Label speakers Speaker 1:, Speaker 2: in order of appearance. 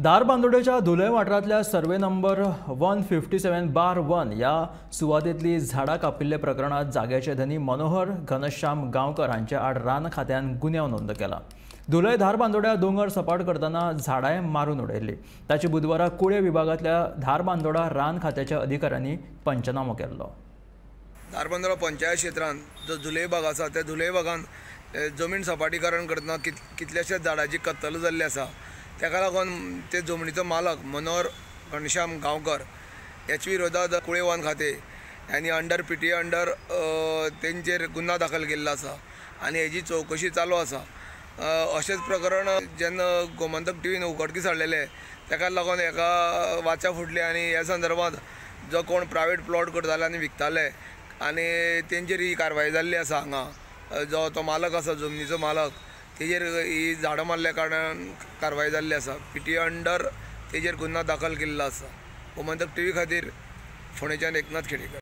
Speaker 1: धारबांदोडेच्या धुलय वाठारांतल्या survey number 157/1 या सुवातेंतली झाडां कापिल्ल्या प्रकरणात जाग्याचे धनी मनोहर घनश्याम गांवकर हांचे आड रान खात्यान गुन्यांव नोंद केला। धुलय धारबांदोड्या दोंगर सपाट करतना झाडांय मारून उडयल्ली। ताची बुधवारा कुळे विभागांतल्या धारबांदोडा रान खात्याच्या अधिकाऱ्यांनी पंचनामो केल्लो।
Speaker 2: धारबांदोडा पंचायत क्षेत्रांत जो धुलय भाग आसा त्या धुलय भागांत जमीन सपाटीकरण करतना कितल्याशाच झाडांची कत्तल जाल्ली आसा। ताका लागून ते जमनीचो मालक मनोहर घनश्याम गांवकर याच्या विरोधात कुळे वन खाते यांनी अंडर PTA अंडर तेंचेर गुन्हा दाखल केल्लो आसा आनी हेजी चवकशी चालू आसा। अशेंच प्रकरण जेन्ना गोमंतक टीव्हीन उगडकीस हाडलेले ताका लागून एका वाचा फुटली आनी ह्या संदर्भात जो कोण प्रायवेट प्लॉट करताले आनी विकताले आनी तेंचेर ही कारवाय जाल्ली आसा। हांगा जो तो मालक आसा जमनीचो मालक तेजेर ही झाडां मारल्या कारणान कारवाय जाल्ली आसा। PTA अंडर तेजेर गुन्हा दाखल केल्लो आसा। गोमंतक टीव्ही खातीर फोंडेच्यान एकनाथ खेडेकर।